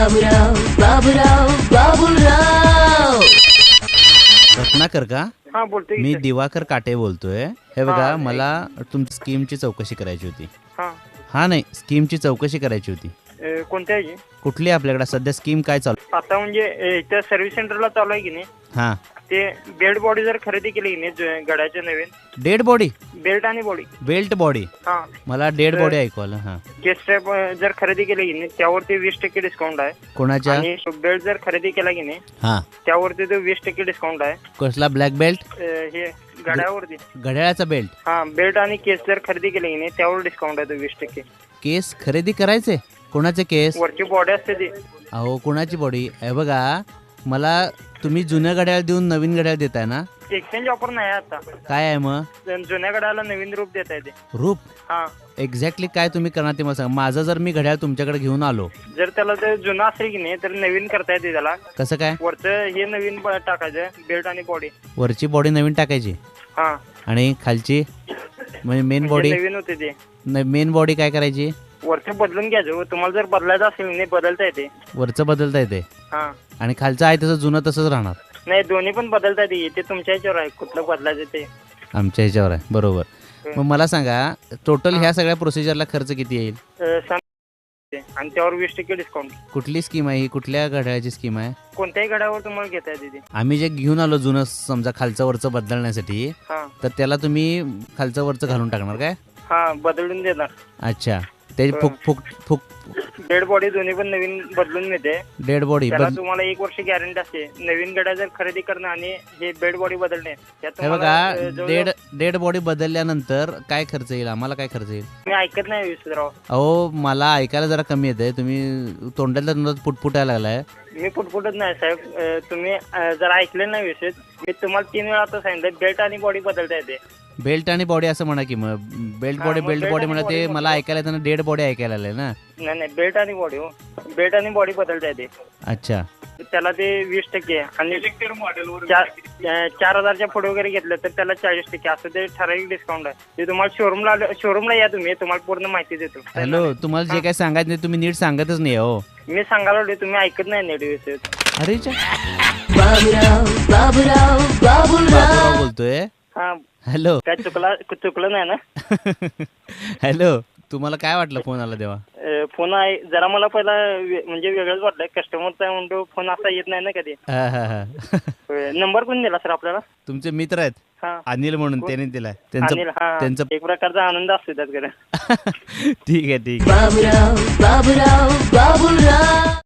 बाबूराव बाबूराव बाबूराव रत्नाकर का? हा बोलतोय मी की सर. दिवाकर काटे बोलतोय. हे बघा, हा, मला तुमची स्कीमची चौकशी करायची होती. हा हा नाही, स्कीमची चौकशी करायची होती. कोणत्या आहे? कुठली आहे आपल्याकडे सध्या स्कीम, काय चालू? आता म्हणजे इथं सर्व्हिस सेंटरला चालू आहे की नाही, हा, ते बेल्ट बॉडी जर खरेदी केली की नाही गड्याच्या नवीन डेड बॉडी, बेल्ट आणि बॉडी, बेल्ट बॉडी. हा मला डेड बॉडी ऐकू आलं. हा, केस स्ट्रॅप जर खरेदी केली की नाही त्यावरती 20% डिस्काउंट आहे. कोणाच्या? आणि बेल्ट जर खरेदी केला की नाही हा, त्यावरती तो 20% डिस्काउंट आहे. कसला ब्लॅक बेल्ट? हे गड्यावरती. घड्याळाचा बेल्ट. हा बेल्ट आणि केस जर खरेदी केली की नाही त्यावर डिस्काउंट आहे तो 20%. केस खरेदी करायचे? कोणाचे केस? वरची बॉडी असते ती. अहो, कोणाची बॉडी? हे बघा, मला तुम्ही जुन्या घड्याळ देऊन नवीन घड्याळ देताय ना? एक्सचेंज ऑफर नाही आहे आता. काय आहे मग? जुन्या गड्याला नवीन रूप देता येते. रूप? हा एक्झॅक्टली काय तुम्ही करणार ते मला सांगा. माझं जर मी घड्याळ तुमच्याकडे घेऊन आलो, जर त्याला ते जुना असेल की नाही तर नवीन करता येते त्याला. कसं काय? वरचं हे नवीन टाकायचं बेल्ट आणि बॉडी. वरची बॉडी नवीन टाकायची हा आणि खालची म्हणजे मेन बॉडी, नवीन होते ते. मेन बॉडी काय करायची? वरचं बदलून घ्यायचं. तुम्हाला जर बदलायचं असेल नाही बदलता येते. वरचं बदलता येते हा आणि खालचं आहे तसं जुनं तसंच राहणार? नाही दोन्ही पण बदलता येते. ते तुमच्या ह्याच्यावर आहे कुठलं बदलायचं ते. आमच्या ह्याच्यावर आहे. बरोबर. मग मला सांगा, टोटल ह्या सगळ्या प्रोसिजरला खर्च किती येईल? आणि त्यावर 20% डिस्काउंट. कुठली स्कीम आहे ही? कुठल्या घड्याळाची स्कीम आहे? कोणत्याही घड्यावर तुम्हाला घेता येते ते. आम्ही जे घेऊन आलो जुनं, समजा खालचं वरचं बदलण्यासाठी, हा तर त्याला तुम्ही खालचं वरचं घालून टाकणार काय? हा बदलून देणार. अच्छा, ते फुक फुक फुक बेल्ट बॉडी दोन्ही पण नवीन बदलून मिळते. Dead body. त्याला तुम्हाला 1 वर्ष गॅरंटी असते. नवीन गड्या जर खरेदी करणं आणि हे बेल्ट बॉडी बदलणे त्यात हे तुम्हाला बघा, डेड बॉडी बदलल्यानंतर काय खर्च येईल? आम्हाला काय खर्च येईल? मी ऐकत नाही विसराव. अहो, मला ऐकायला जरा कमी येते. तुम्ही तोंडातल्या तोंडात पुटपुट यायला लागलाय. मी पुटपुटत नाही साहेब. तुम्ही जर ऐकले नाही विषय. मी तुम्हाला 3 वेळा आता सांगितलं बेल्ट आणि बॉडी बदलता येते. बेल्ट आणि बॉडी असं म्हणा की मग. बेल्ट हा, बॉडी मग बेल्ट belt बॉडी आणि म्हणा, ते body मला ऐकायला येतं ना. डेड बॉडी ऐकायला आलंय ना. नाही बेल्ट आणि बॉडी हो. बेल्ट आणि बॉडी बदलता येते. अच्छा, त्याला ते 20% आणि 4,000च्या पुढे वगैरे घेतलं तर त्याला 40% असं ते ठराविक डिस्काउंट आहे. ते तुम्हाला शोरूमला या तुम्ही, तुम्हाला पूर्ण माहिती देतो. हॅलो, तुम्हाला जे काय सांगायचं नाही तुम्ही नीट सांगतच नाही हो. मी सांगायला तुम्ही ऐकत नाही नेट विषय. अरे बाबूराव बाबूराव बाबूराव बोलतोय. हा हॅलो. काय चुकलं नाही ना? हॅलो, तुम्हाला काय वाटलं फोन आला तेव्हा? फोन आहे जरा मला पहिला म्हणजे वेगळंच वाटलं. कस्टमरचा म्हणतो फोन असा येत नाही ना कधी. हा हा हा. नंबर कोण दिला सर आपल्याला? तुमचे मित्र आहेत हा अनिल म्हणून, त्याने दिलाय. अनिल. हा त्यांचं एक प्रकारचा आनंद असतो त्यात. ठीक आहे. बाबूराव बाबूराव बाबूराव